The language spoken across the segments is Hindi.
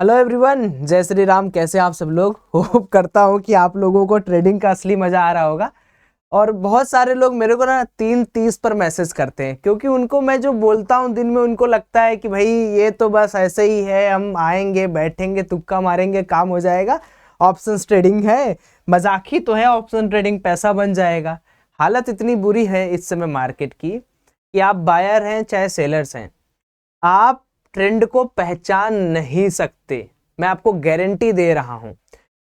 हेलो एवरीवन, जय श्री राम। कैसे आप सब लोग? होप करता हूँ कि आप लोगों को ट्रेडिंग का असली मजा आ रहा होगा। और बहुत सारे लोग मेरे को ना 3:30 पर मैसेज करते हैं, क्योंकि उनको मैं जो बोलता हूँ दिन में उनको लगता है कि भाई ये तो बस ऐसे ही है, हम आएंगे बैठेंगे तुक्का मारेंगे काम हो जाएगा, ऑप्शंस ट्रेडिंग है, मजाक ही तो है ऑप्शन ट्रेडिंग, पैसा बन जाएगा। हालत इतनी बुरी है इस समय मार्केट की कि आप बायर हैं चाहे सेलर्स हैं, आप ट्रेंड को पहचान नहीं सकते। मैं आपको गारंटी दे रहा हूं।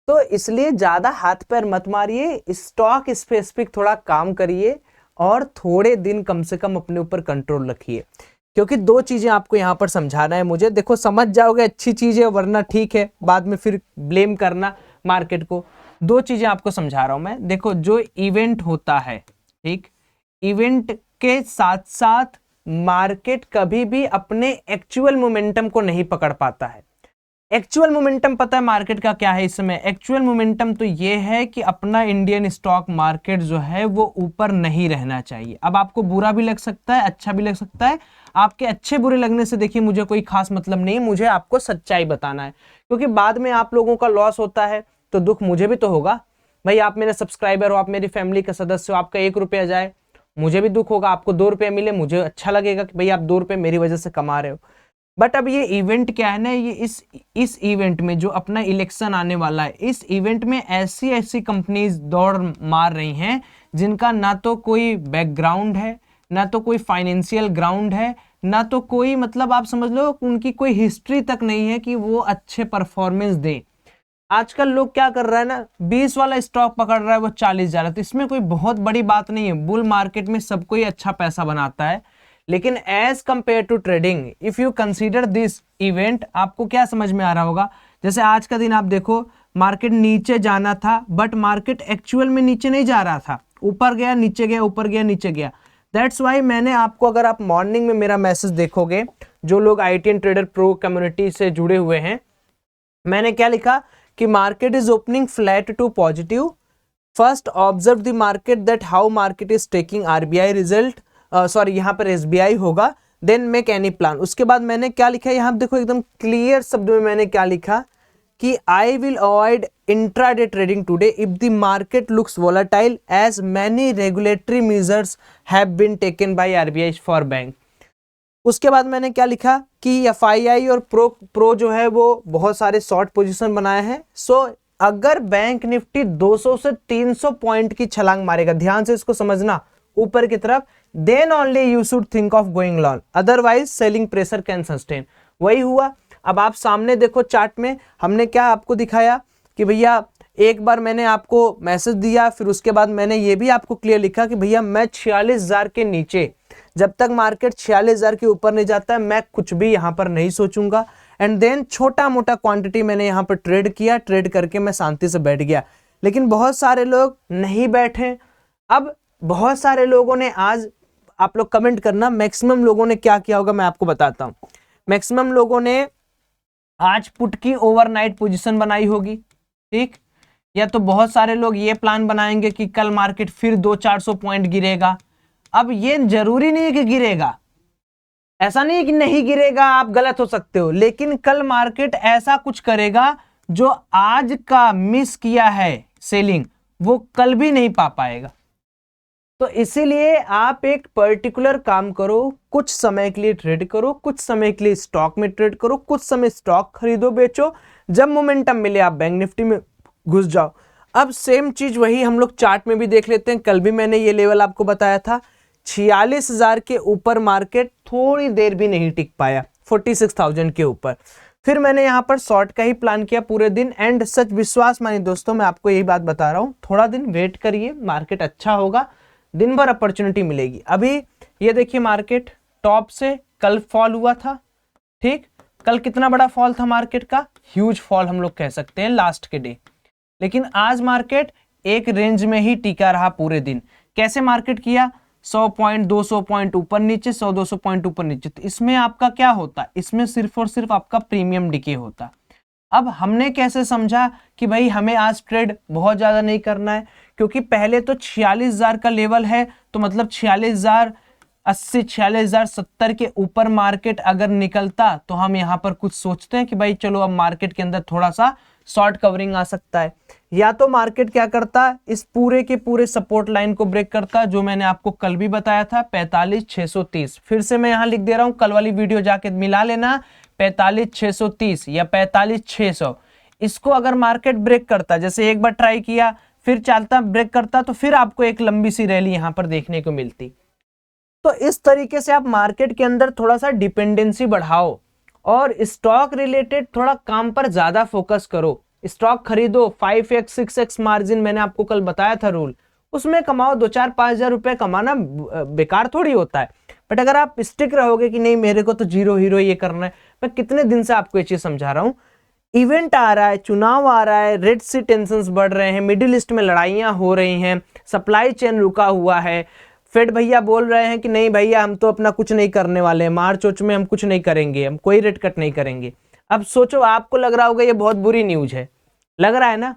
तो इसलिए ज्यादा हाथ पैर मत मारिए, स्टॉक स्पेसिफिक थोड़ा काम करिए और थोड़े दिन कम से कम अपने ऊपर कंट्रोल रखिए। क्योंकि दो चीजें आपको यहां पर समझाना है मुझे। देखो, समझ जाओगे अच्छी चीज है, वरना ठीक है, बाद में फिर ब्लेम करना मार्केट को। दो चीजें आपको समझा रहा हूं मैं। देखो, जो इवेंट होता है, ठीक, इवेंट के साथ साथ मार्केट कभी भी अपने एक्चुअल मोमेंटम को नहीं पकड़ पाता है। एक्चुअल मोमेंटम पता है मार्केट का क्या है इस समय? एक्चुअल मोमेंटम तो ये है कि अपना इंडियन स्टॉक मार्केट जो है वो ऊपर नहीं रहना चाहिए। अब आपको बुरा भी लग सकता है, अच्छा भी लग सकता है। आपके अच्छे बुरे लगने से देखिए मुझे कोई खास मतलब नहीं, मुझे आपको सच्चाई बताना है। क्योंकि बाद में आप लोगों का लॉस होता है तो दुख मुझे भी तो होगा। भाई, आप मेरे सब्सक्राइबर हो, आप मेरी फैमिली का सदस्य हो, आपका 1 रुपया जाए मुझे भी दुख होगा। आपको 2 रुपये मिले मुझे अच्छा लगेगा कि भाई आप 2 रुपये मेरी वजह से कमा रहे हो। बट अब ये इवेंट क्या है ना, ये इस इवेंट में जो अपना इलेक्शन आने वाला है, इस इवेंट में ऐसी ऐसी कंपनीज दौड़ मार रही हैं जिनका ना तो कोई बैकग्राउंड है, ना तो कोई फाइनेंशियल ग्राउंड है, ना तो कोई, मतलब आप समझ लो उनकी कोई हिस्ट्री तक नहीं है कि वो अच्छे परफॉर्मेंस दें। आजकल लोग क्या कर रहा है ना, 20 वाला स्टॉक पकड़ रहा है, वो 40 जा रहा है। तो इसमें कोई बहुत बड़ी बात नहीं है। बुल मार्केट में सब कोई अच्छा पैसा बनाता है। लेकिन as compare to trading, if you consider this event, आपको क्या समझ में आ रहा होगा? जैसे आज का दिन आप देखो, मार्केट नीचे जाना था बट मार्केट एक्चुअल में नीचे नहीं जा रहा था, ऊपर गया नीचे गया, ऊपर गया नीचे गया। दैट्स वाई मैंने आपको, अगर आप मॉर्निंग में मेरा मैसेज देखोगे, जो लोग ITN ट्रेडर प्रो कम्युनिटी से जुड़े हुए हैं, मैंने क्या लिखा कि market is opening flat to positive. First observe the market that how market is taking RBI result, sorry यहाँ पर SBI होगा, देन मेक एनी प्लान। उसके बाद मैंने क्या लिखा है, यहाँ देखो एकदम क्लियर शब्द में मैंने क्या लिखा कि I will avoid intraday trading today if the market looks volatile as many regulatory measures have been taken by RBI for bank. उसके बाद मैंने क्या लिखा कि FII और प्रो जो है वो बहुत सारे शॉर्ट पोजीशन बनाए हैं। सो अगर बैंक निफ्टी 200 से 300 पॉइंट की छलांग मारेगा, ध्यान से इसको समझना, ऊपर की तरफ, then only you should think of going long, otherwise selling pressure can sustain. वही हुआ। अब आप सामने देखो चार्ट में, हमने क्या आपको दिखाया कि भैया, एक बार मैंने आपको मैसेज दिया, फिर उसके बाद मैंने ये भी आपको क्लियर लिखा कि भैया मैं 46,000 के नीचे, जब तक मार्केट 46,000 के ऊपर नहीं जाता है, मैं कुछ भी यहां पर नहीं सोचूंगा। एंड देन छोटा मोटा क्वांटिटी मैंने यहां पर ट्रेड किया, ट्रेड करके मैं शांति से बैठ गया। लेकिन बहुत सारे लोग नहीं बैठे। अब बहुत सारे लोगों ने आज, आप लोग कमेंट करना, मैक्सिमम लोगों ने क्या किया होगा मैं आपको बताता हूं। मैक्सिमम लोगों ने आज पुट की ओवरनाइट पोजीशन बनाई होगी, ठीक, या तो बहुत सारे लोग ये प्लान बनाएंगे कि कल मार्केट फिर 200-400 पॉइंट गिरेगा। अब ये जरूरी नहीं है कि गिरेगा, ऐसा नहीं है कि नहीं गिरेगा, आप गलत हो सकते हो, लेकिन कल मार्केट ऐसा कुछ करेगा जो आज का मिस किया है सेलिंग, वो कल भी नहीं पा पाएगा। तो इसीलिए आप एक पर्टिकुलर काम करो, कुछ समय के लिए ट्रेड करो, कुछ समय के लिए स्टॉक में ट्रेड करो, कुछ समय स्टॉक खरीदो बेचो, जब मोमेंटम मिले आप बैंक निफ्टी में घुस जाओ। अब सेम चीज वही हम लोग चार्ट में भी देख लेते हैं। कल भी मैंने ये लेवल आपको बताया था, 46,000 के ऊपर मार्केट थोड़ी देर भी नहीं टिक पाया, 46,000 के ऊपर। फिर मैंने यहां पर शॉर्ट का ही प्लान किया पूरे दिन। एंड सच विश्वास मानिए दोस्तों, मैं आपको यही बात बता रहा हूं, थोड़ा दिन वेट करिए, मार्केट अच्छा होगा, दिन भर अपॉर्चुनिटी मिलेगी। अभी ये देखिए, मार्केट टॉप से कल फॉल हुआ था, ठीक, कल कितना बड़ा फॉल था मार्केट का, ह्यूज फॉल हम लोग कह सकते हैं लास्ट के डे। लेकिन आज मार्केट एक रेंज में ही टिका रहा पूरे दिन। कैसे मार्केट किया? 100 पॉइंट 200 पॉइंट ऊपर नीचे, 100-200 पॉइंट ऊपर नीचे। तो इसमें आपका क्या होता? इसमें सिर्फ और सिर्फ आपका प्रीमियम डिके होता। अब हमने कैसे समझा कि भाई हमें आज ट्रेड बहुत ज्यादा नहीं करना है? क्योंकि पहले तो 46,000 का लेवल है, तो मतलब 46,000 80, 46,000, 70 के ऊपर मार्केट अगर निकलता तो हम यहाँ पर कुछ सोचते हैं कि भाई चलो अब मार्केट के अंदर थोड़ा सा शॉर्ट कवरिंग आ सकता है, या तो मार्केट क्या करता, इस पूरे के पूरे सपोर्ट लाइन को ब्रेक करता, जो मैंने आपको कल भी बताया था 45,630। फिर से मैं यहाँ लिख दे रहा हूँ, कल वाली वीडियो जाके मिला लेना, 45,630 या 45,600। इसको अगर मार्केट ब्रेक करता, जैसे एक बार ट्राई किया फिर चलता ब्रेक करता, तो फिर आपको एक लंबी सी रैली यहां पर देखने को मिलती। तो इस तरीके से आप मार्केट के अंदर थोड़ा सा डिपेंडेंसी बढ़ाओ और स्टॉक रिलेटेड थोड़ा काम पर ज्यादा फोकस करो। स्टॉक खरीदो, 5x 6x मार्जिन मैंने आपको कल बताया था रूल, उसमें कमाओ, 2-4-5 हजार रुपए कमाना बेकार थोड़ी होता है। बट अगर आप स्टिक रहोगे कि नहीं मेरे को तो जीरो हीरो ये करना है, मैं कितने दिन से आपको ये चीज समझा रहा हूं, इवेंट आ रहा है, चुनाव आ रहा है, रेड सी टेंशंस बढ़ रहे हैं, मिडिल ईस्ट में लड़ाइयां हो रही हैं, सप्लाई चेन रुका हुआ है, फेड भैया बोल रहे हैं कि नहीं भैया हम तो अपना कुछ नहीं करने वाले हैं, मार्च में हम कुछ नहीं करेंगे, हम कोई रेट कट नहीं करेंगे। अब सोचो, आपको लग रहा होगा ये बहुत बुरी न्यूज है, लग रहा है ना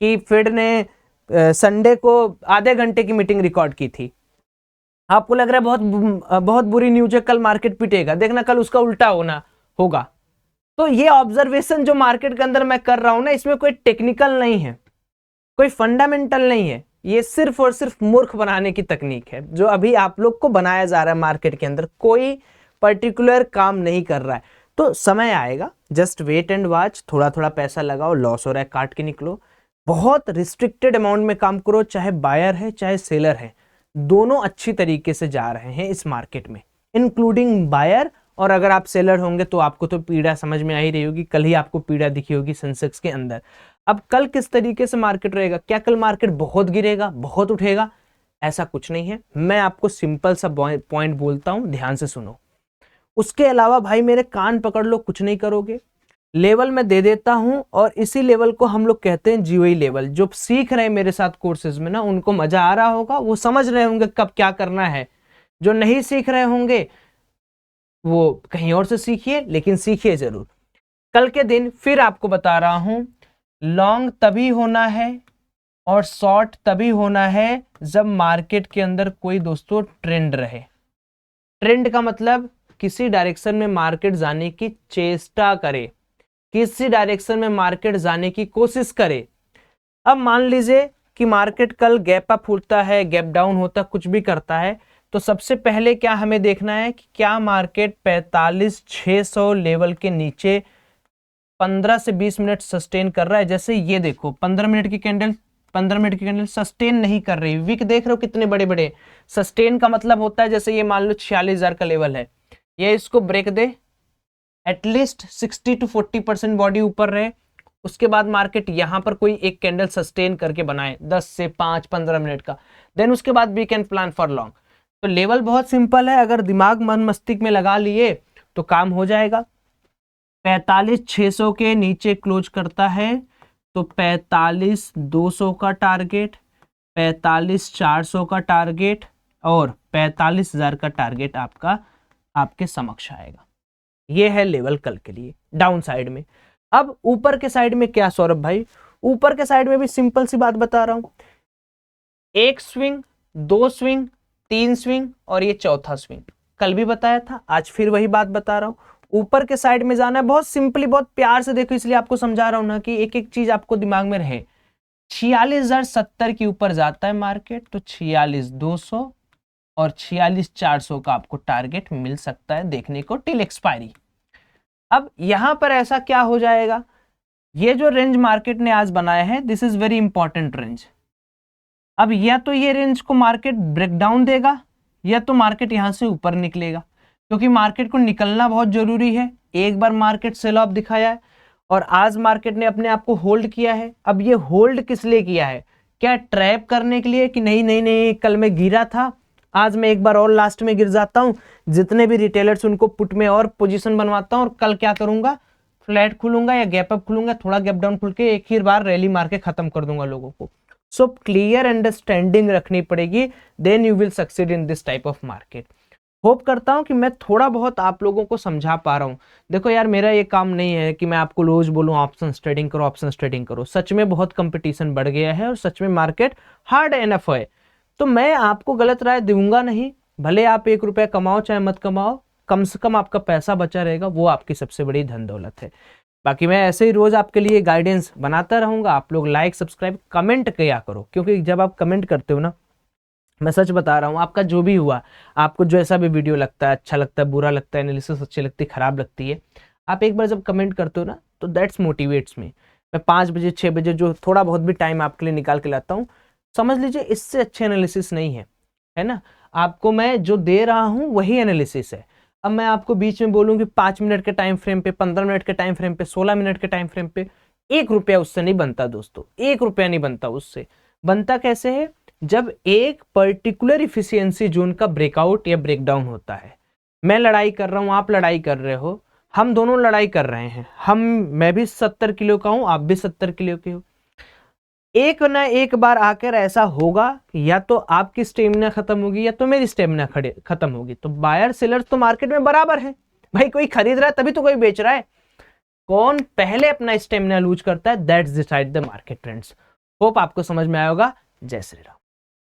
कि फेड ने संडे को आधे घंटे की मीटिंग रिकॉर्ड की थी, आपको लग रहा है बहुत बुरी न्यूज है, कल मार्केट पिटेगा, देखना कल उसका उल्टा होगा। तो ये ऑब्जर्वेशन जो मार्केट के अंदर मैं कर रहा हूं ना, इसमें कोई टेक्निकल नहीं है, कोई फंडामेंटल नहीं है, ये सिर्फ और सिर्फ मूर्ख बनाने की तकनीक है जो अभी आप लोग को बनाया जा रहा है। मार्केट के अंदर कोई पर्टिकुलर काम नहीं कर रहा है, तो समय आएगा, जस्ट वेट एंड वॉच, थोड़ा थोड़ा पैसा लगाओ, लॉस हो रहा है काट के निकलो, बहुत रिस्ट्रिक्टेड अमाउंट में काम करो, चाहे बायर है चाहे सेलर है, दोनों अच्छी तरीके से जा रहे हैं इस मार्केट में, इंक्लूडिंग बायर। और अगर आप सेलर होंगे तो आपको तो पीड़ा समझ में आ ही रही होगी, कल ही आपको पीड़ा दिखी होगी सेंसेक्स के अंदर। अब कल किस तरीके से मार्केट रहेगा, क्या कल मार्केट बहुत गिरेगा बहुत उठेगा, ऐसा कुछ नहीं है। मैं आपको सिंपल सा पॉइंट बोलता हूं, ध्यान से सुनो, उसके अलावा भाई मेरे कान पकड़ लो, कुछ नहीं करोगे। लेवल मैं दे देता हूं और इसी लेवल को हम लोग कहते हैं जीओई लेवल। जो सीख रहे हैं मेरे साथ कोर्सेज में ना, उनको मजा आ रहा होगा, वो समझ रहे होंगे कब क्या करना है। जो नहीं सीख रहे होंगे वो कहीं और से सीखिए, लेकिन सीखिए जरूर। कल के दिन फिर आपको बता रहा हूं, लॉन्ग तभी होना है और शॉर्ट तभी होना है जब मार्केट के अंदर कोई दोस्तों ट्रेंड रहे। ट्रेंड का मतलब किसी डायरेक्शन में मार्केट जाने की चेष्टा करे, किसी डायरेक्शन में मार्केट जाने की कोशिश करे। अब मान लीजिए कि मार्केट कल गैप अप होता है, गैप डाउन होता, कुछ भी करता है, तो सबसे पहले क्या हमें देखना है कि क्या मार्केट 45,600 लेवल के नीचे 15 से 20 मिनट सस्टेन कर रहा है। जैसे ये देखो 15 मिनट की कैंडल सस्टेन नहीं कर रही, विक देख रहे हो कितने बड़े बड़े। सस्टेन का मतलब होता है जैसे ये मान लो 46,000 का लेवल है, ये इसको ब्रेक दे, एटलीस्ट 60 to 40% बॉडी ऊपर रहे, उसके बाद मार्केट यहां पर कोई एक कैंडल सस्टेन करके बनाए 10 से 5-15 मिनट का, देन उसके बाद we can plan for long. तो लेवल बहुत सिंपल है, अगर दिमाग मन मस्तिष्क में लगा लिए तो काम हो जाएगा। 45,600 के नीचे क्लोज करता है तो 45,200 का टारगेट, 45,400 का टारगेट और 45,000 का टारगेट आपके समक्ष आएगा। ये है लेवल कल के लिए डाउन साइड में। अब ऊपर के साइड में क्या सौरभ भाई, ऊपर के साइड में भी सिंपल सी बात बता रहा हूं, एक स्विंग, दो स्विंग, तीन स्विंग और ये चौथा स्विंग। कल भी बताया था, आज फिर वही बात बता रहा हूं। ऊपर के साइड में जाना है, बहुत सिंपली, बहुत प्यार से देखो, इसलिए आपको समझा रहा हूं ना कि एक एक चीज आपको दिमाग में रहे। 46,070 के ऊपर जाता है मार्केट तो 46,200 और 46,400 का आपको टारगेट मिल सकता है देखने को टिल एक्सपायरी। अब यहां पर ऐसा क्या हो जाएगा, ये जो रेंज मार्केट ने आज बनाया है, this is very important range. अब या तो ये रेंज को मार्केट ब्रेकडाउन देगा या तो मार्केट यहां से ऊपर निकलेगा, क्योंकि मार्केट को निकलना बहुत जरूरी है। एक बार मार्केट सेल ऑफ दिखाया है और आज मार्केट ने अपने आप को होल्ड किया है। अब ये होल्ड किस लिए किया है, क्या ट्रैप करने के लिए कि नहीं नहीं नहीं कल मैं गिरा था, आज मैं एक बार और लास्ट में गिर जाता हूं, जितने भी रिटेलर्स उनको पुट में और पोजीशन बनवाता हूं और कल क्या करूंगा, फ्लैट खुलूंगा या गैप अप खुलूंगा, थोड़ा गैप डाउन खुल के एक ही बार रैली मार के खत्म कर दूंगा लोगों को। सो क्लियर अंडरस्टैंडिंग रखनी पड़ेगी, then you will succeed in this type of market. Hope करता हूं कि मैं थोड़ा बहुत आप लोगों को समझा पा रहा हूं। देखो यार, मेरा ये काम नहीं है कि मैं आपको रोज बोलूं ऑप्शंस ट्रेडिंग करो, ऑप्शंस ट्रेडिंग करो। सच में बहुत कंपटीशन बढ़ गया है और सच में मार्केट हार्ड एनफ है, तो मैं आपको गलत राय दूंगा नहीं, भले आप 1 रुपया कमाओ चाहे मत कमाओ, कम से कम आपका पैसा बचा रहेगा, वो आपकी सबसे बड़ी धन दौलत है। बाकी मैं ऐसे ही रोज आपके लिए गाइडेंस बनाता रहूंगा। आप लोग लाइक सब्सक्राइब कमेंट किया करो, क्योंकि जब आप कमेंट करते हो ना, मैं सच बता रहा हूँ, आपका जो भी हुआ, आपको जैसा भी वीडियो लगता है, अच्छा लगता है, बुरा लगता है, एनालिसिस अच्छी लगती है, खराब लगती है, आप एक बार जब कमेंट करते हो ना, तो दैट्स मोटिवेट्स मी। मैं 5 बजे 6 बजे जो थोड़ा बहुत भी टाइम आपके लिए निकाल के लाता हूँ, समझ लीजिए इससे अच्छे एनालिसिस नहीं है ना। आपको मैं जो दे रहा हूँ वही एनालिसिस है। अब मैं आपको बीच में बोलूँ कि 5 मिनट के टाइम फ्रेम पे, 15 मिनट के टाइम फ्रेम पे, 16 मिनट के टाइम फ्रेम पे, 1 रुपया उससे नहीं बनता दोस्तों, 1 रुपया नहीं बनता उससे। बनता कैसे है? जब एक पर्टिकुलर इफिशियंसी जोन का ब्रेकआउट या ब्रेकडाउन होता है। मैं लड़ाई कर रहा हूं, आप लड़ाई कर रहे हो, हम दोनों लड़ाई कर रहे हैं, मैं भी 70 किलो का हूं, आप भी 70 किलो के हो। एक ना एक बार आकर ऐसा होगा, या तो आपकी स्टेमिना खत्म होगी या तो मेरी स्टेमिना खत्म होगी। तो बायर सेलर्स तो मार्केट में बराबर है भाई, कोई खरीद रहा है तभी तो कोई बेच रहा है। कौन पहले अपना स्टेमिना लूज करता है, that's decide the market trends. Hope आपको समझ में आया होगा। जय श्री राम।